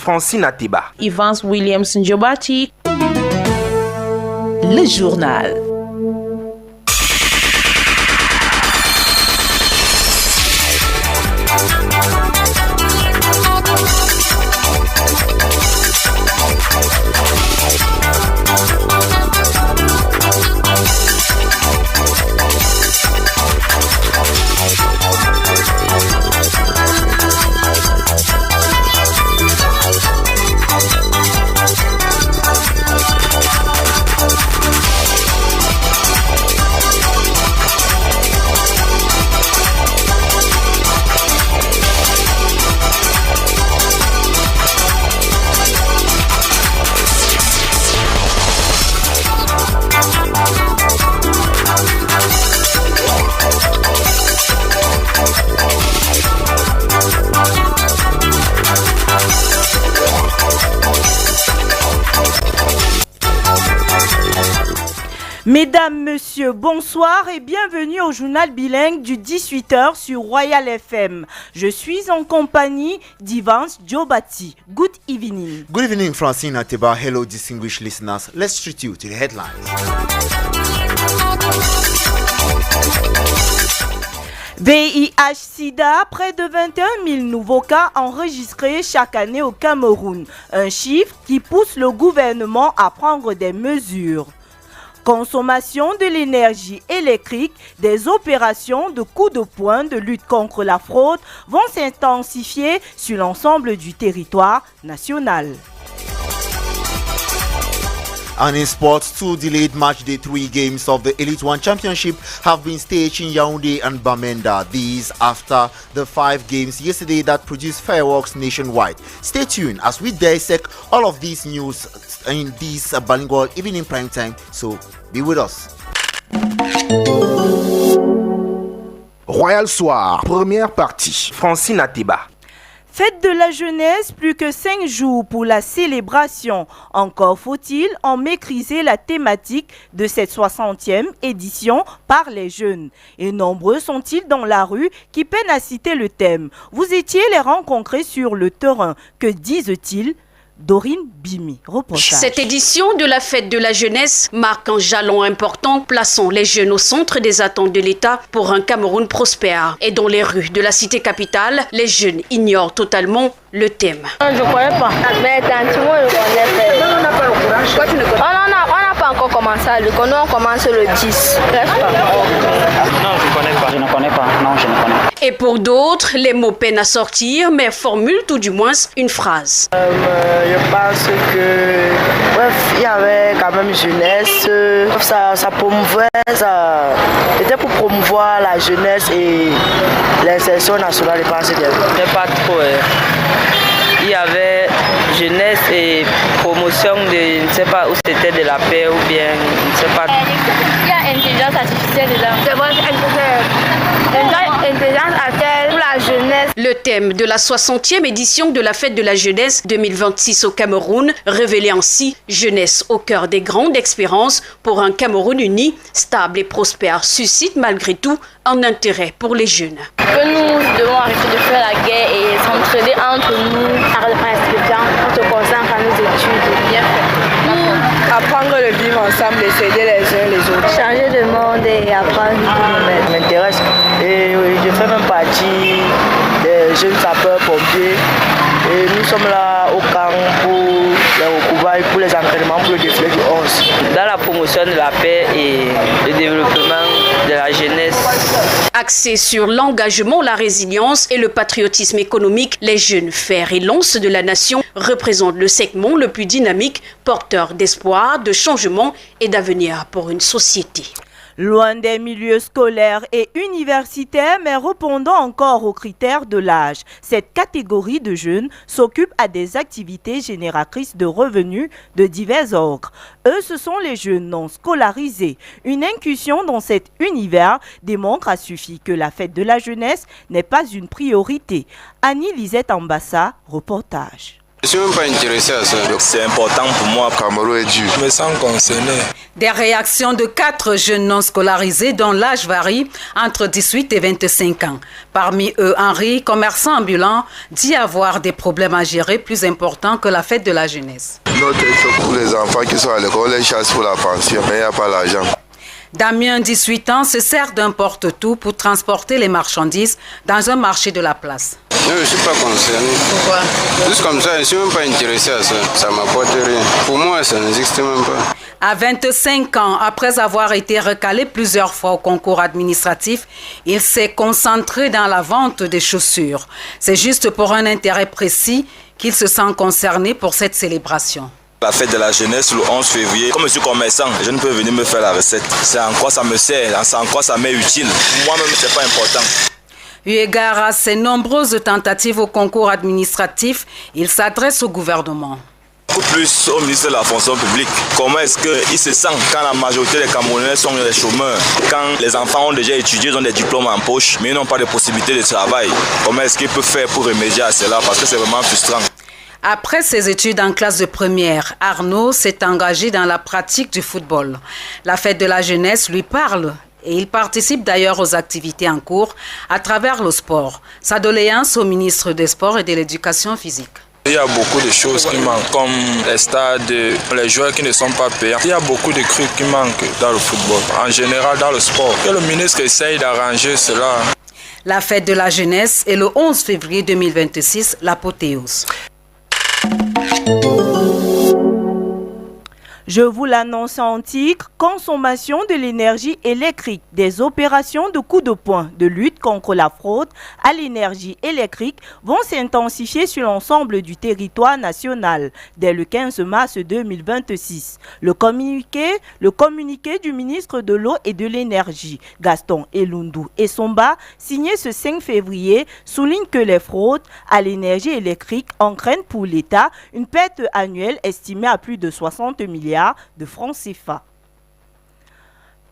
Francine Ateba. Evans Williams Njobati. Le journal. Mesdames, Messieurs, bonsoir et bienvenue au Journal Bilingue du 18h sur Royal FM. Je suis en compagnie d'Ivans Jobati. Good evening. Good evening, Francine Ateba. Hello, distinguished listeners. Let's treat you to the headlines. VIH-Sida, près de 21 000 nouveaux cas enregistrés chaque année au Cameroun. Un chiffre qui pousse le gouvernement à prendre des mesures. Consommation de l'énergie électrique, des opérations de coups de poing de lutte contre la fraude vont s'intensifier sur l'ensemble du territoire national. And in sports, 2 delayed match day 3 games of the Elite One Championship have been staged in Yaoundé and Bamenda. These after the 5 games yesterday that produced fireworks nationwide. Stay tuned as we dissect all of these news in this bilingual evening prime time. So be with us. Royal Soir, première partie. Francine Ateba. Fête de la jeunesse, plus que 5 jours pour la célébration. Encore faut-il en maîtriser la thématique de cette 60e édition par les jeunes. Et nombreux sont-ils dans la rue qui peinent à citer le thème. Vous étiez les rencontrer sur le terrain. Que disent-ils ? Dorine Bimi, reportage. Cette édition de la fête de la jeunesse marque un jalon important, plaçant les jeunes au centre des attentes de l'État pour un Cameroun prospère. Et dans les rues de la cité capitale, les jeunes ignorent totalement le thème. Je ne connais pas. Mais tant moi, je connais pas. Non, on n'a pas le courage. Pourquoi tu ne connais pas? On n'a pas encore commencé à le connaître. On commence le 10. Non, je ne connais pas. Je ne connais pas. Non, je ne connais pas. Et pour d'autres, les mots peinent à sortir, mais formulent tout du moins une phrase. Je pense que, bref, il y avait quand même jeunesse. Ça promouvait, c'était pour promouvoir la jeunesse et l'insertion nationale, je pense bien. Mais pas trop. Il y avait jeunesse et promotion de, je ne sais pas où c'était, de la paix ou bien, je ne sais pas. Il y a intelligence artificielle dedans. C'est vrai, intelligence artificielle pour la jeunesse. Le thème de la 60e édition de la fête de la jeunesse 2026 au Cameroun révélait ainsi jeunesse au cœur des grandes expériences pour un Cameroun uni, stable et prospère, suscite malgré tout un intérêt pour les jeunes. Que nous devons arrêter de faire la guerre et s'entraider entre nous. Arrête de prendre on se concentre à nos études, bien fait. Apprendre le vivre ensemble et s'aider les uns les autres. Changer de monde et apprendre Ça m'intéresse et je fais même partie des jeunes sapeurs-pompiers et nous sommes là au camp pour les recouvailles, pour les entraînements, pour le défilé du 11. Dans la promotion de la paix et le développement de la jeunesse. Axé sur l'engagement, la résilience et le patriotisme économique, les jeunes fers et lances de la nation représentent le segment le plus dynamique, porteur d'espoir, de changement et d'avenir pour une société. Loin des milieux scolaires et universitaires, mais répondant encore aux critères de l'âge, cette catégorie de jeunes s'occupe à des activités génératrices de revenus de divers ordres. Eux, ce sont les jeunes non scolarisés. Une incursion dans cet univers démontre à suffit que la fête de la jeunesse n'est pas une priorité. Annie Lisette Ambassa, reportage. Je ne suis même pas intéressé à ça. C'est important pour moi. Cameroun est dur. Je me sens concerné. Des réactions de 4 jeunes non scolarisés dont l'âge varie entre 18 et 25 ans. Parmi eux, Henri, commerçant ambulant, dit avoir des problèmes à gérer plus importants que la fête de la jeunesse. Notre aide pour les enfants qui sont à l'école, les chassent pour la pension, mais il n'y a pas l'argent. Damien, 18 ans, se sert d'un porte-tout pour transporter les marchandises dans un marché de la place. Non, je ne suis pas concerné. Pourquoi? Juste comme ça, je ne suis même pas intéressé à ça. Ça ne m'apporte rien. Pour moi, ça n'existe même pas. À 25 ans, après avoir été recalé plusieurs fois au concours administratif, il s'est concentré dans la vente des chaussures. C'est juste pour un intérêt précis qu'il se sent concerné pour cette célébration. La fête de la jeunesse le 11 février. Comme je suis commerçant, je ne peux venir me faire la recette. C'est en quoi ça me sert, c'est en quoi ça m'est utile. Moi-même, ce n'est pas important. Eu égard à ses nombreuses tentatives au concours administratif, il s'adresse au gouvernement. Beaucoup plus au ministre de la fonction publique. Comment est-ce qu'il se sent quand la majorité des Camerounais sont des chômeurs, quand les enfants ont déjà étudié, ils ont des diplômes en poche, mais ils n'ont pas de possibilité de travail. Comment est-ce qu'il peut faire pour remédier à cela? Parce que c'est vraiment frustrant. Après ses études en classe de première, Arnaud s'est engagé dans la pratique du football. La fête de la jeunesse lui parle et il participe d'ailleurs aux activités en cours à travers le sport. Sa doléance au ministre des Sports et de l'Éducation physique. Il y a beaucoup de choses qui manquent, comme les stades, les joueurs qui ne sont pas payants. Il y a beaucoup de trucs qui manquent dans le football, en général dans le sport. Que le ministre essaye d'arranger cela. La fête de la jeunesse est le 11 février 2026, l'apothéose. Je vous l'annonce en titre, consommation de l'énergie électrique, des opérations de coup de poing de lutte contre la fraude à l'énergie électrique vont s'intensifier sur l'ensemble du territoire national dès le 15 mars 2026. Le communiqué du ministre de l'Eau et de l'Énergie, Gaston Elundou Essomba, signé ce 5 février, souligne que les fraudes à l'énergie électrique entraînent pour l'État une perte annuelle estimée à plus de 60 milliards de francs CFA.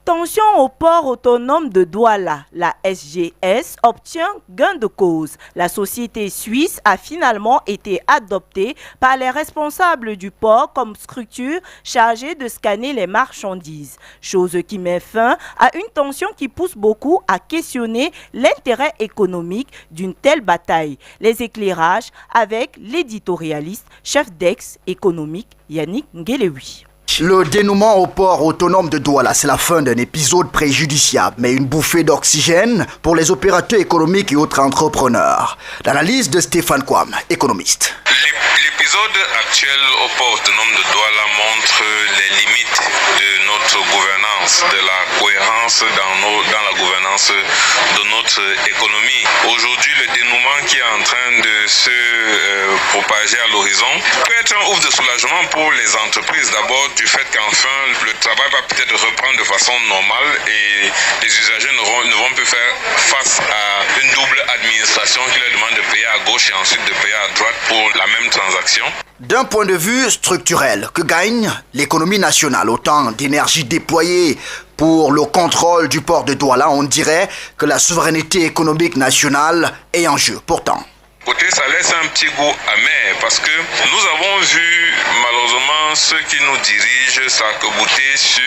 Tension au port autonome de Douala, la SGS obtient gain de cause. La société suisse a finalement été adoptée par les responsables du port comme structure chargée de scanner les marchandises. Chose qui met fin à une tension qui pousse beaucoup à questionner l'intérêt économique d'une telle bataille. Les éclairages avec l'éditorialiste, chef d'ex économique Yannick Ngelewi. Le dénouement au port autonome de Douala, c'est la fin d'un épisode préjudiciable, mais une bouffée d'oxygène pour les opérateurs économiques et autres entrepreneurs. L'analyse de Stéphane Kwam, économiste. L'épisode actuel au port autonome de Douala montre les limites de notre gouvernance, de la cohérence dans la gouvernance de notre économie. Aujourd'hui, le dénouement qui est en train de se propager à l'horizon peut être un ouf de soulagement pour les entreprises. D'abord, du fait qu'enfin, le travail va peut-être reprendre de façon normale et les usagers ne vont plus faire face à une double administration qui leur demande de payer à gauche et ensuite de payer à droite pour la même transaction. D'un point de vue structurel, que gagne l'économie nationale? Autant d'énergie déployée pour le contrôle du port de Douala, on dirait que la souveraineté économique nationale est en jeu. Pourtant, ça laisse un petit goût amer parce que nous avons vu malheureusement ceux qui nous dirigent s'arc-bouter sur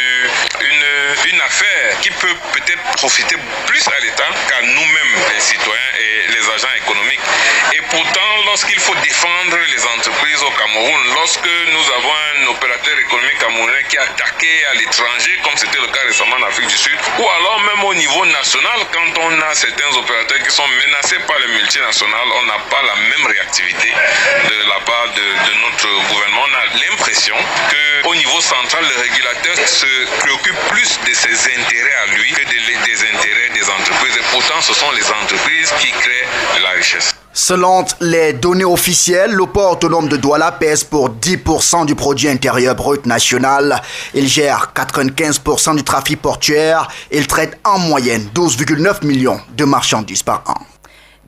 une affaire qui peut peut-être profiter plus à l'État qu'à nous-mêmes, les citoyens et les agents économiques. Et pourtant, lorsqu'il faut défendre les entreprises au Cameroun, lorsque nous avons un opérateur économique camerounais qui a attaqué à l'étranger, comme c'était le cas récemment en Afrique du Sud, ou alors même au niveau national, quand on a certains opérateurs qui sont menacés par les multinationales, on n'a pas la même réactivité de la part de notre gouvernement. On a l'impression qu'au niveau central, le régulateur se préoccupe plus de ses intérêts à lui que des intérêts des entreprises. Et pourtant, ce sont les entreprises qui créent de la richesse. Selon les données officielles, le port autonome de Douala pèse pour 10% du produit intérieur brut national. Il gère 95% du trafic portuaire. Il traite en moyenne 12,9 millions de marchandises par an.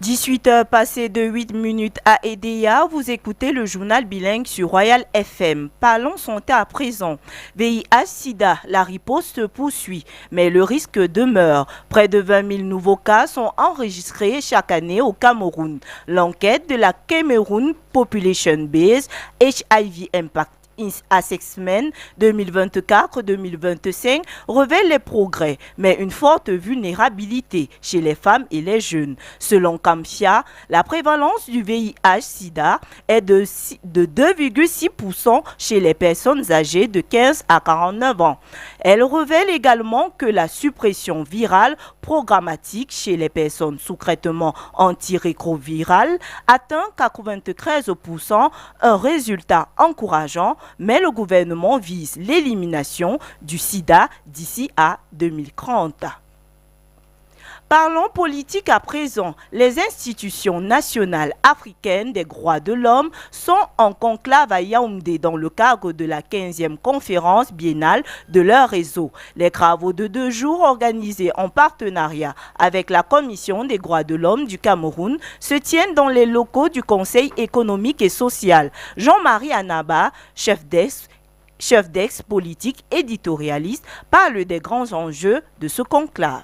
18h passées de 8 minutes à EDA, vous écoutez le journal bilingue sur Royal FM. Parlons santé à présent. VIH-Sida, la riposte se poursuit, mais le risque demeure. Près de 20 000 nouveaux cas sont enregistrés chaque année au Cameroun. L'enquête de la Cameroun Population Base HIV Impact Assessment 2024-2025 révèle les progrès, mais une forte vulnérabilité chez les femmes et les jeunes. Selon Campia, la prévalence du VIH-Sida est de 2,6% chez les personnes âgées de 15 à 49 ans. Elle révèle également que la suppression virale programmatique chez les personnes sous traitement antirétroviral atteint 93%, un résultat encourageant, mais le gouvernement vise l'élimination du sida d'ici à 2030. Parlons politique à présent. Les institutions nationales africaines des droits de l'homme sont en conclave à Yaoundé dans le cadre de la 15e conférence biennale de leur réseau. Les travaux de 2 jours organisés en partenariat avec la Commission des droits de l'homme du Cameroun se tiennent dans les locaux du Conseil économique et social. Jean-Marie Anaba, chef d'ex politique éditorialiste, parle des grands enjeux de ce conclave.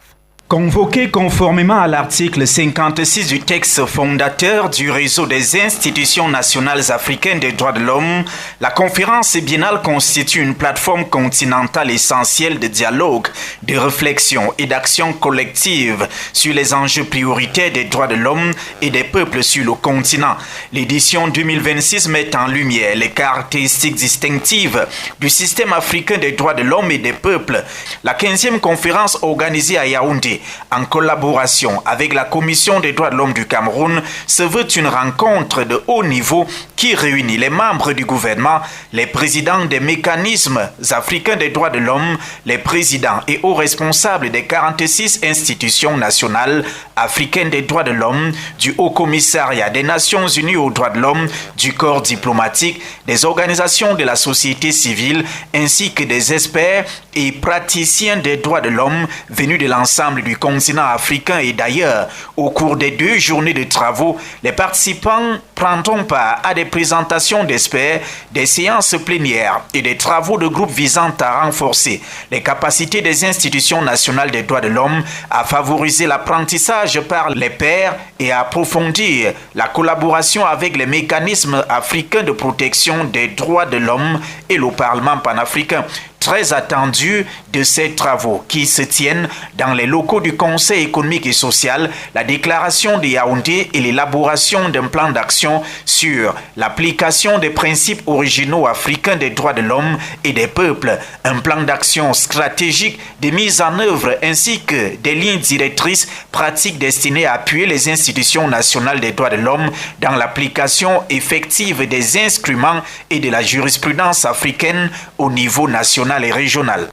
Convoqué conformément à l'article 56 du texte fondateur du réseau des institutions nationales africaines des droits de l'homme, la conférence biennale constitue une plateforme continentale essentielle de dialogue, de réflexion et d'action collective sur les enjeux prioritaires des droits de l'homme et des peuples sur le continent. L'édition 2026 met en lumière les caractéristiques distinctives du système africain des droits de l'homme et des peuples. La 15e conférence organisée à Yaoundé en collaboration avec la Commission des droits de l'homme du Cameroun se veut une rencontre de haut niveau qui réunit les membres du gouvernement, les présidents des mécanismes africains des droits de l'homme, les présidents et hauts responsables des 46 institutions nationales africaines des droits de l'homme, du Haut Commissariat des Nations Unies aux droits de l'homme, du corps diplomatique, des organisations de la société civile, ainsi que des experts et praticiens des droits de l'homme venus de l'ensemble du continent africain et d'ailleurs. Au cours des 2 journées de travaux, les participants prendront part à des présentations d'experts, des séances plénières et des travaux de groupe visant à renforcer les capacités des institutions nationales des droits de l'homme, à favoriser l'apprentissage par les pairs et à approfondir la collaboration avec les mécanismes africains de protection des droits de l'homme et le Parlement panafricain. Très attendu de ces travaux qui se tiennent dans les locaux du Conseil économique et social, la déclaration de Yaoundé et l'élaboration d'un plan d'action sur l'application des principes originaux africains des droits de l'homme et des peuples, un plan d'action stratégique de mise en œuvre ainsi que des lignes directrices pratiques destinées à appuyer les institutions nationales des droits de l'homme dans l'application effective des instruments et de la jurisprudence africaine au niveau national et régional.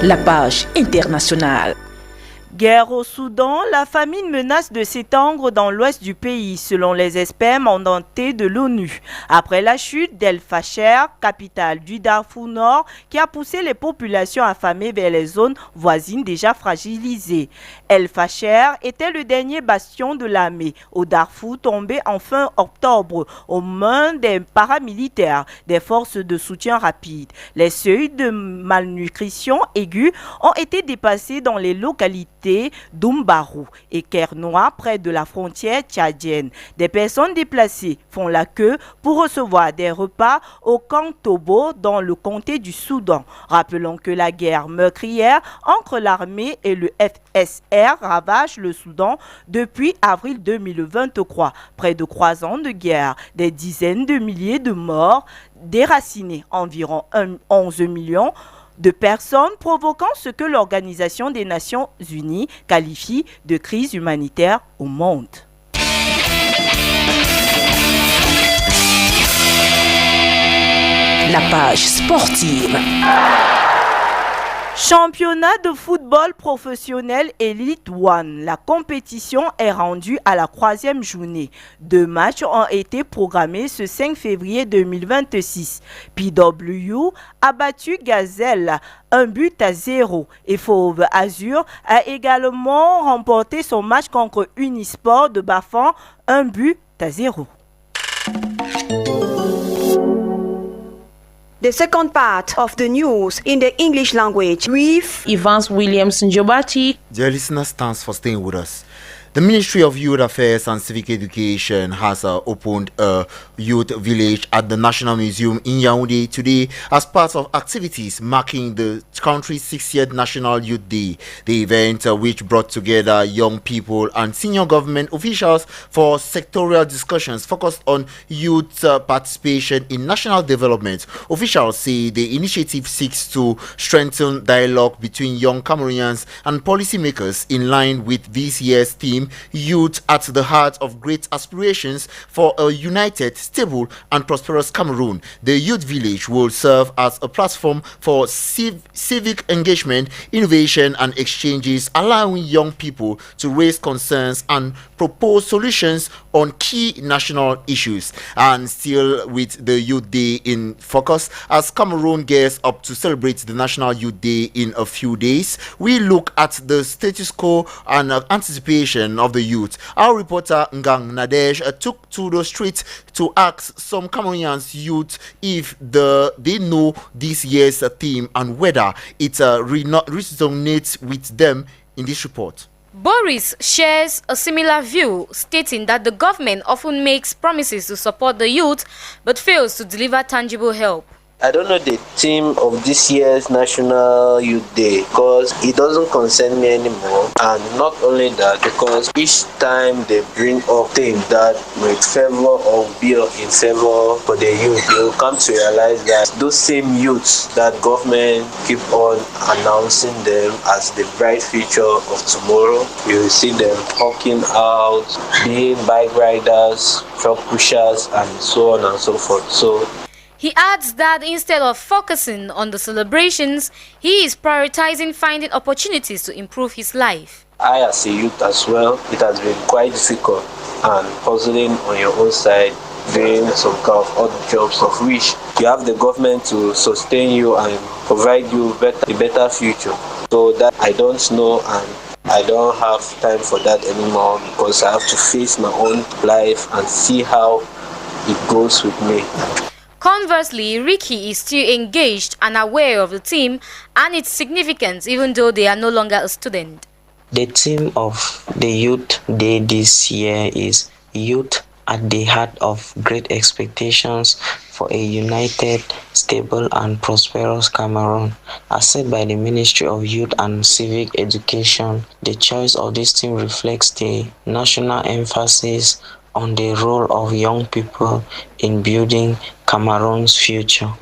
La page internationale. Guerre au Soudan, la famine menace de s'étendre dans l'ouest du pays, selon les experts mandatés de l'ONU. Après la chute d'El Fasher, capitale du Darfour Nord, qui a poussé les populations affamées vers les zones voisines déjà fragilisées. El Fasher était le dernier bastion de l'armée au Darfour, tombé en fin octobre aux mains des paramilitaires, des forces de soutien rapide. Les seuils de malnutrition aiguë ont été dépassés dans les localités d'Umbarou et Kernoa près de la frontière tchadienne. Des personnes déplacées font la queue pour recevoir des repas au camp Tobo dans le comté du Soudan. Rappelons que la guerre meurtrière entre l'armée et le FSR ravage le Soudan depuis avril 2023. Près de 3 ans de guerre, des dizaines de milliers de morts, déracinés environ 11 millions de personnes, provoquant ce que l'Organisation des Nations Unies qualifie de crise humanitaire au monde. La page sportive. Championnat de football professionnel Elite One. La compétition est rendue à la 3e journée. 2 matchs ont été programmés ce 5 février 2026. PW a battu Gazelle 1-0 et Fauve Azur a également remporté son match contre Unisport de Bafan 1-0. The second part of the news in the English language with Evans Williams Njobati. Dear listeners, thanks for staying with us. The Ministry of Youth Affairs and Civic Education has opened a youth village at the National Museum in Yaoundé today as part of activities marking the country's 60th National Youth Day. The event, which brought together young people and senior government officials for sectorial discussions focused on youth participation in national development. Officials say the initiative seeks to strengthen dialogue between young Cameroonians and policymakers in line with this year's theme, Youth at the Heart of Great Aspirations for a United, Stable and Prosperous Cameroon. The Youth Village will serve as a platform for civic engagement, innovation and exchanges, allowing young people to raise concerns and propose solutions on key national issues. And still with the Youth Day in focus, as Cameroon gears up to celebrate the National Youth Day in a few days, we look at the status quo and anticipation of the youth. Our reporter Ngang Nadej took to the streets to ask some Cameroonians youth if they know this year's theme and whether it resonates with them in this report. Boris shares a similar view, stating that the government often makes promises to support the youth but fails to deliver tangible help. I don't know the theme of this year's National Youth Day because it doesn't concern me anymore. And not only that, because each time they bring up things that may favor or be in favor for the youth, you will come to realize that those same youths that government keep on announcing them as the bright future of tomorrow, you will see them hawking out, being bike riders, truck pushers, and so on and so forth. So he adds that instead of focusing on the celebrations, he is prioritizing finding opportunities to improve his life. I, as a youth as well, it has been quite difficult and puzzling on your own side, doing some kind of odd jobs of which you have the government to sustain you and provide you a better future. So that I don't know and I don't have time for that anymore because I have to face my own life and see how it goes with me. Conversely, Ricky is still engaged and aware of the team and its significance even though they are no longer a student. The theme of the Youth Day this year is Youth at the Heart of Great Expectations for a United, Stable and Prosperous Cameroon. As said by the Ministry of Youth and Civic Education, the choice of this theme reflects the national emphasis on the role of young people in building Cameroon's future.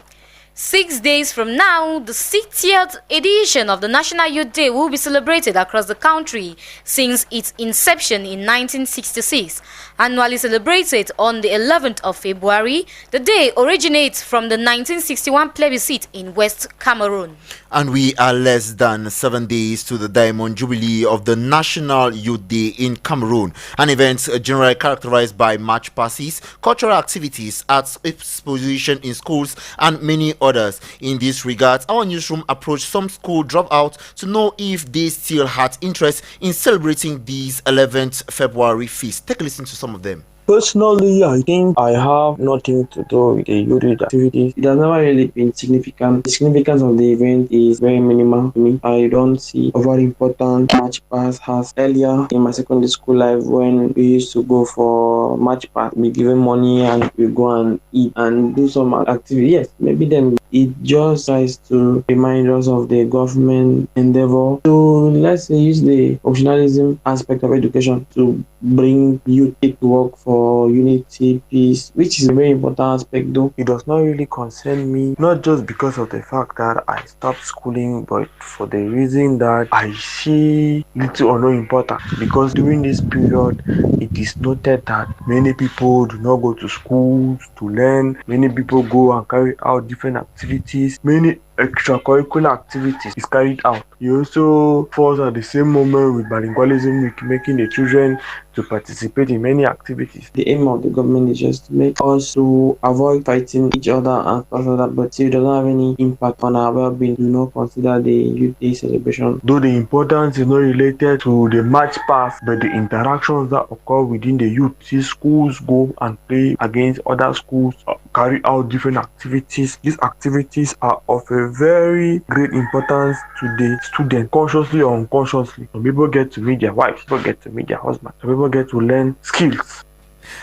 6 days from now, the 60th edition of the National Youth Day will be celebrated across the country since its inception in 1966. Annually celebrated on the 11th of February, the day originates from the 1961 plebiscite in West Cameroon. And we are less than 7 days to the Diamond Jubilee of the National Youth Day in Cameroon, an event generally characterized by march passes, cultural activities, arts exposition in schools, and many others. In this regard, our newsroom approached some school dropouts to know if they still had interest in celebrating these 11th February feast. Take a listen to some of them. Personally, I think I have nothing to do with the youth activities. It has never really been significant. The significance of the event is very minimal to me. I don't see a very important march pass as earlier in my secondary school life when we used to go for march pass. We given money and we go and eat and do some activity. Yes, maybe then it just tries to remind us of the government endeavor to, let's say, use the optionalism aspect of education to bring youth to work for unity, peace, which is a very important aspect though. It does not really concern me, not just because of the fact that I stopped schooling, but for the reason that I see little or no importance. Because during this period, it is noted that many people do not go to schools to learn. Many people go and carry out different activities. Many extracurricular activities is carried out. It also falls at the same moment with bilingualism week, making the children to participate in many activities. The aim of the government is just to make us to avoid fighting each other and stuff like that, but if it doesn't have any impact on our well-being, do not consider the Youth Day celebration. Though the importance is not related to the march past, but the interactions that occur within the youth. See schools go and play against other schools, carry out different activities. These activities are of a very great importance to the student, consciously or unconsciously. Some people get to meet their wives, some people get to meet their husbands, some people get to learn skills.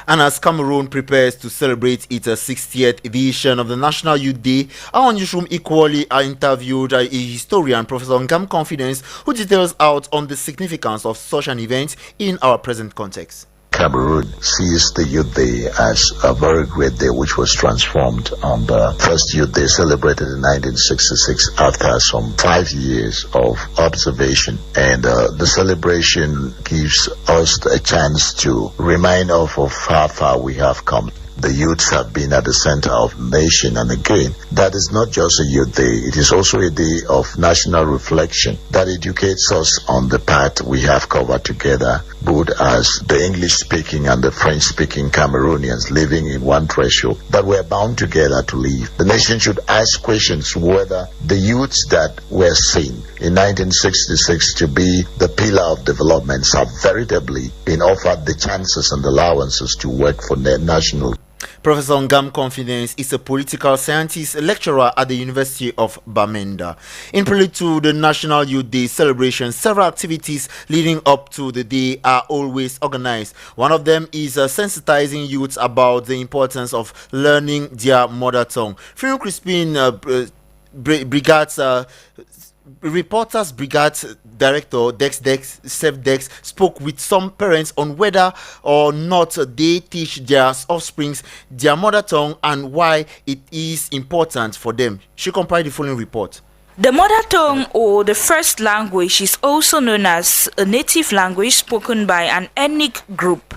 And as Cameroon prepares to celebrate its 60th edition of the National Youth Day, our newsroom equally interviewed a historian, Professor Ngam Confidence, who details out on the significance of such an event in our present context. Cameroon sees the Youth Day as a very great day, which was transformed on the first Youth Day celebrated in 1966 after some 5 years of observation. And the celebration gives us a chance to remind us of how far we have come. The youths have been at the center of the nation, and again, that is not just a youth day, it is also a day of national reflection that educates us on the path we have covered together, both as the English-speaking and the French-speaking Cameroonians living in one threshold, that we're bound together to live. The nation should ask questions whether the youths that were seen in 1966 to be the pillar of development have veritably been offered the chances and allowances to work for their national. Professor Ngam Confidence is a political scientist lecturer at the University of Bamenda. In prelude to the National Youth Day celebration, several activities leading up to the day are always organized. One of them is sensitizing youths about the importance of learning their mother tongue. Fiona Crispin Brigade's Reporters Brigade Director Dex spoke with some parents on whether or not they teach their offspring their mother tongue and why it is important for them. She compiled the following report. The mother tongue, or the first language, is also known as a native language spoken by an ethnic group.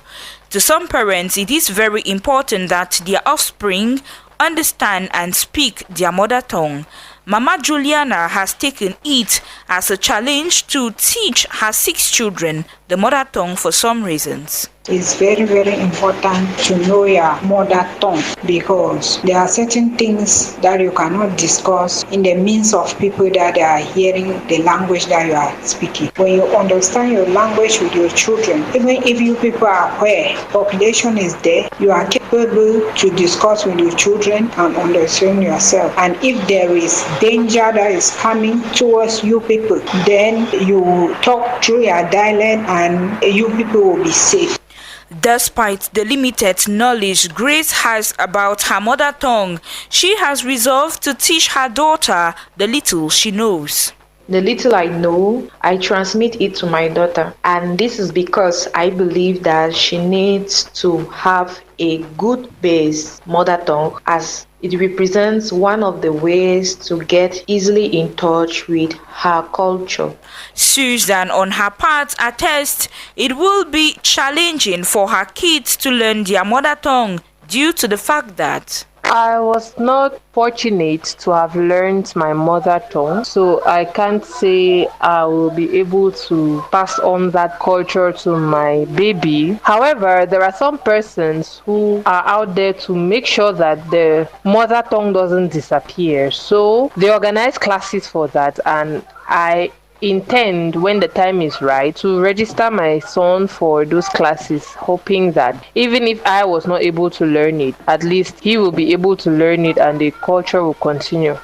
To some parents, it is very important that their offspring understand and speak their mother tongue. Mama Juliana has taken it as a challenge to teach her 6 children the mother tongue for some reasons. It's very, very important to know your mother tongue because there are certain things that you cannot discuss in the midst of people that are hearing the language that you are speaking. When you understand your language with your children, even if you people are aware, population is there, you are capable to discuss with your children and understand yourself. And if there is danger that is coming towards you people, then you talk through your dialect and you people will be safe. Despite the limited knowledge Grace has about her mother tongue, she has resolved to teach her daughter the little she knows. The little I know, I transmit it to my daughter. And this is because I believe that she needs to have a good base mother tongue, as it represents one of the ways to get easily in touch with her culture. Susan, on her part, attests it will be challenging for her kids to learn their mother tongue due to the fact that I was not fortunate to have learned my mother tongue, so I can't say I will be able to pass on that culture to my baby. However, there are some persons who are out there to make sure that the mother tongue doesn't disappear. So they organize classes for that, and I intend, when the time is right, to register my son for those classes, hoping that even if I was not able to learn it, at least he will be able to learn it and the culture will continue.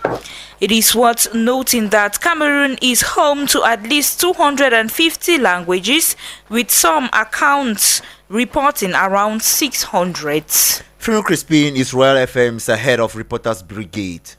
It is worth noting that Cameroon is home to at least 250 languages, with some accounts reporting around 600. Fiona Crispin is Royal FM's head of Reporters Brigade.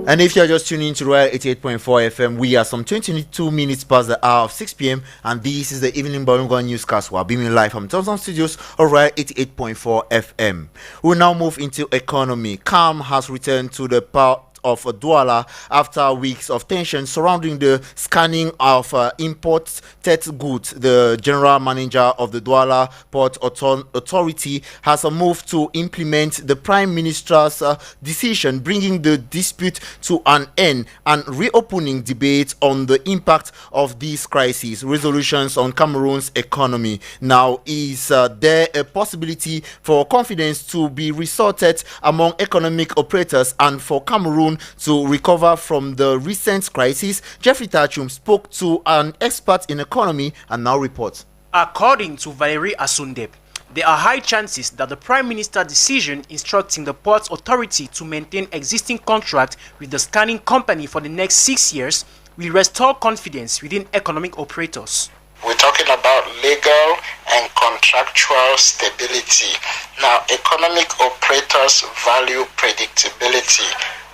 And if you're just tuning into Royal 88.4 FM, we are some 22 minutes past the hour of 6 p.m. and this is the Evening Bilingue newscast. We're beaming live from Thompson Studios of Royal 88.4 FM. We'll now move into economy. Calm has returned to the part of Douala after weeks of tension surrounding the scanning of imported goods. The general manager of the Douala Port Authority has moved to implement the Prime Minister's decision, bringing the dispute to an end and reopening debate on the impact of this crisis. Resolutions on Cameroon's economy. Now, is there a possibility for confidence to be resorted among economic operators and for Cameroon to recover from the recent crisis? Jeffrey Tachum spoke to an expert in economy and now reports. According to Valerie Asundeb, there are high chances that the Prime Minister's decision instructing the Ports Authority to maintain existing contract with the scanning company for the next 6 years will restore confidence within economic operators. We're talking about legal and contractual stability. Now, economic operators value predictability.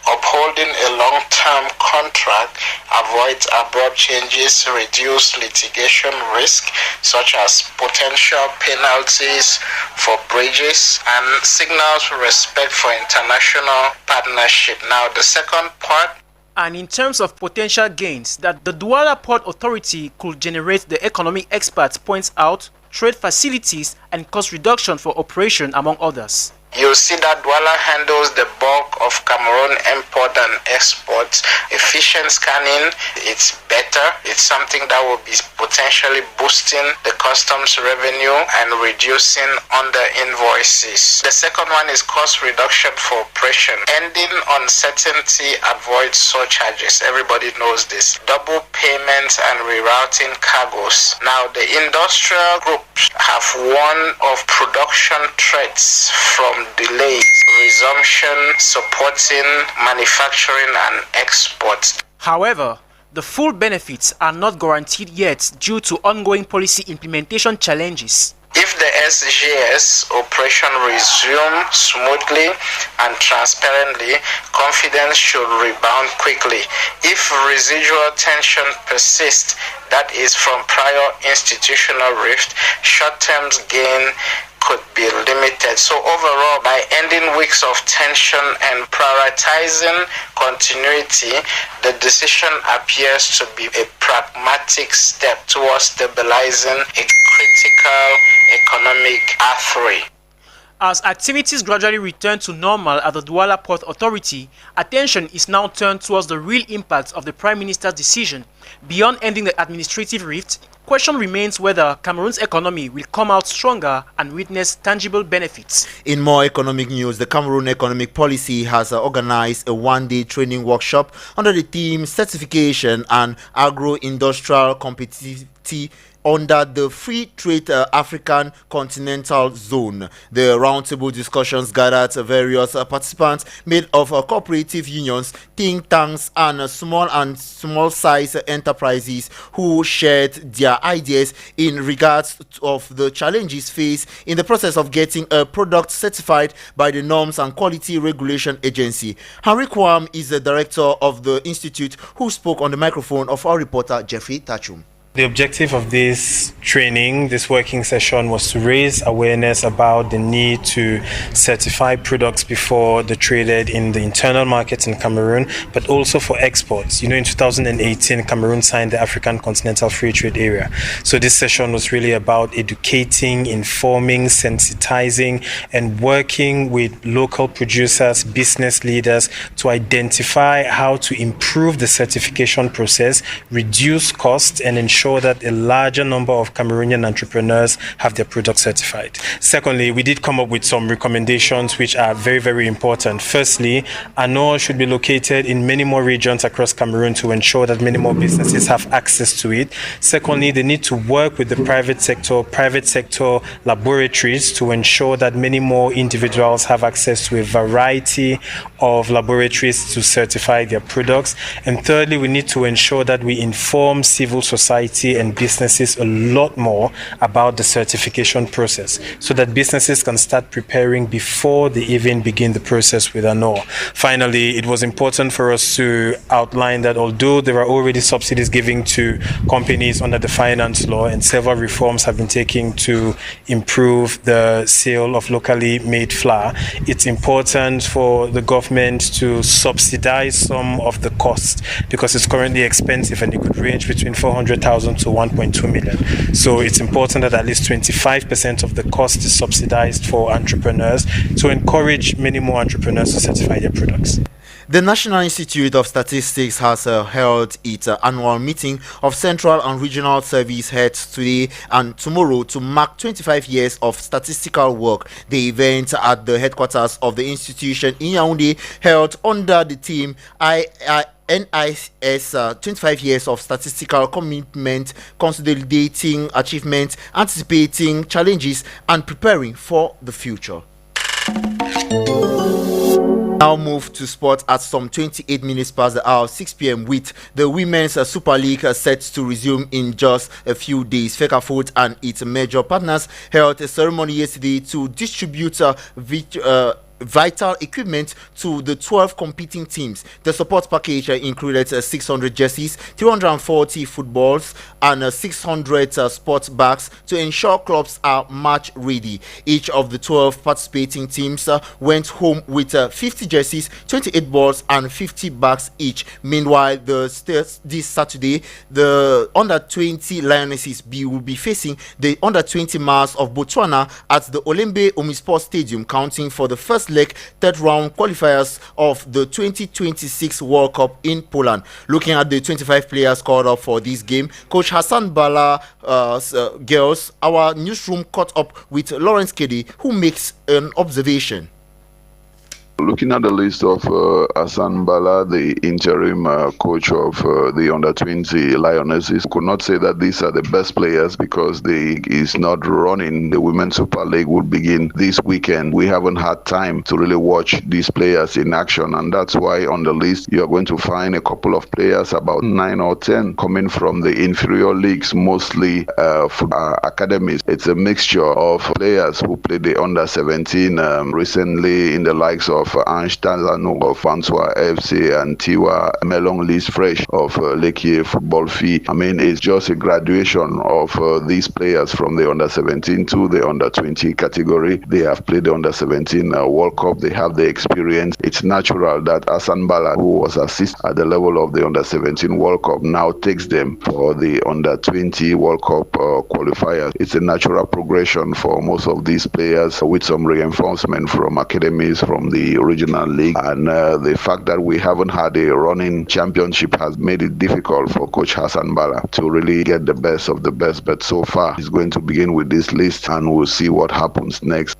Upholding a long-term contract avoids abrupt changes, reduce litigation risk, such as potential penalties for breaches, and signals respect for international partnership. Now, the second part. And in terms of potential gains that the Douala Port Authority could generate, the economic experts points out trade facilities and cost reduction for operation, among others. You'll see that Douala handles the bulk of Cameroon import and exports. Efficient scanning, it's better. It's something that will be potentially boosting the customs revenue and reducing under invoices. The second one is cost reduction for operation. Ending uncertainty avoids surcharges. Everybody knows this. Double payments and rerouting cargoes. Now, the industrial groups have warned of production threats from delays, resumption, supporting manufacturing and exports. However, the full benefits are not guaranteed yet due to ongoing policy implementation challenges. If the SGS operation resume smoothly and transparently, confidence should rebound quickly. If residual tension persists, that is from prior institutional rift, short-term gain could be limited. So overall, by ending weeks of tension and prioritizing continuity, the decision appears to be a pragmatic step towards stabilizing a critical economic artery. As activities gradually return to normal at the Douala Port Authority, attention is now turned towards the real impact of the Prime Minister's decision. Beyond ending the administrative rift, question remains whether Cameroon's economy will come out stronger and witness tangible benefits. In more economic news, the Cameroon Economic Policy has organized a one-day training workshop under the theme Certification and Agro-Industrial Competitivity under the Free Trade African Continental Zone. The roundtable discussions gathered various participants made of cooperative unions, think tanks, and small-size enterprises who shared their ideas in regards of the challenges faced in the process of getting a product certified by the Norms and Quality Regulation Agency. Henry Kwam is the director of the institute who spoke on the microphone of our reporter Jeffrey Tachum. The objective of this training, this working session, was to raise awareness about the need to certify products before they're traded in the internal markets in Cameroon, but also for exports. You know, in 2018, Cameroon signed the African Continental Free Trade Area. So this session was really about educating, informing, sensitizing, and working with local producers, business leaders to identify how to improve the certification process, reduce costs, and ensure that a larger number of Cameroonian entrepreneurs have their products certified. Secondly, we did come up with some recommendations which are very, very important. Firstly, ANOR should be located in many more regions across Cameroon to ensure that many more businesses have access to it. Secondly, they need to work with the private sector laboratories to ensure that many more individuals have access to a variety of laboratories to certify their products. And thirdly, we need to ensure that we inform civil society society and businesses a lot more about the certification process so that businesses can start preparing before they even begin the process with ANOR. Finally, it was important for us to outline that although there are already subsidies given to companies under the finance law and several reforms have been taken to improve the sale of locally made flour, it's important for the government to subsidize some of the costs because it's currently expensive and it could range between 400,000 to 1.2 million. So it's important that at least 25% of the cost is subsidized for entrepreneurs to encourage many more entrepreneurs to certify their products. The National Institute of Statistics has held its annual meeting of Central and Regional Service Heads today and tomorrow to mark 25 years of statistical work. The event at the headquarters of the institution in Yaoundé held under the theme NIS 25 years of statistical commitment, consolidating achievements, anticipating challenges, and preparing for the future. Now move to sport at some 28 minutes past the hour, 6 p.m. with the Women's Super League set to resume in just a few days. Fecafoot and its major partners held a ceremony yesterday to distribute vital equipment to the 12 competing teams. The support package included 600 jerseys, 340 footballs, and 600 sports bags to ensure clubs are match ready. Each of the 12 participating teams went home with 50 jerseys, 28 balls, and 50 bags each. Meanwhile, this Saturday, the under-20 Lionesses will be facing the under-20 Mars of Botswana at the Olembe Omisport Stadium, counting for the first leg third round qualifiers of the 2026 World Cup in Poland. Looking at the 25 players called up for this game, Coach Hassan Bala girls, our newsroom caught up with Lawrence Kedi, who makes an observation. Looking at the list of Hassan Bala, the interim coach of the under-20 Lionesses, could not say that these are the best players because they is not running. The Women's Super League will begin this weekend. We haven't had time to really watch these players in action, and that's why on the list you are going to find a couple of players, about 9 or 10, coming from the inferior leagues, mostly academies. It's a mixture of players who played the under-17 recently in the likes of Ange Tanzano of François FC and Tiwa Melong Lis Fresh of Lekie Football Fee. I mean, it's just a graduation of these players from the under-17 to the under-20 category. They have played the under-17 World Cup. They have the experience. It's natural that Hassan Bala, who was assistant at the level of the under-17 World Cup, now takes them for the under-20 World Cup qualifiers. It's a natural progression for most of these players with some reinforcement from academies, from the regional league, and the fact that we haven't had a running championship has made it difficult for Coach Hassan Bala to really get the best of the best. But so far, he's going to begin with this list, and we'll see what happens next.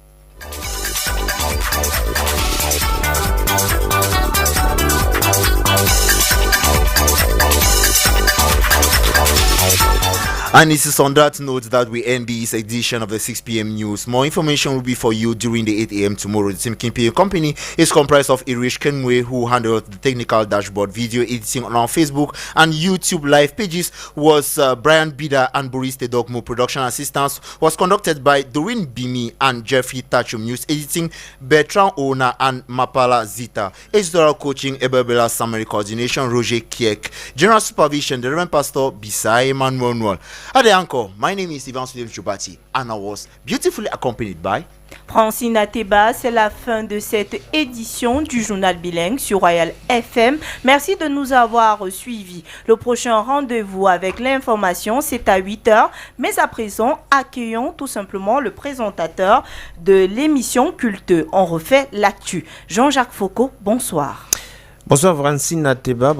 And it is on that note that we end this edition of the 6 p.m. news. More information will be for you during the 8 a.m. tomorrow. The Team Kimpe company is comprised of Irish Kenwe, who handled the technical dashboard. Video editing on our Facebook and YouTube live pages was Brian Bida, and Boris Tedogmo. Production assistance was conducted by Doreen Bimi and Jeffrey Tachum. News editing Bertrand Ona and Mapala Zita. Editorial coaching Ebebela Summary coordination Roger Kiek. General supervision the Reverend Pastor Bisai Emmanuel. At the anchor, my name is Ivan Sudev Jobati and I was beautifully accompanied by Francine Ateba. C'est la fin de cette édition du Journal Bilingue sur Royal FM. Merci de nous avoir suivis. Le prochain rendez-vous avec l'information, c'est à 8h. Mais à présent, accueillons tout simplement le présentateur de l'émission Culte. On refait l'actu. Jean-Jacques Foucault, bonsoir. Bonsoir Francine Ateba.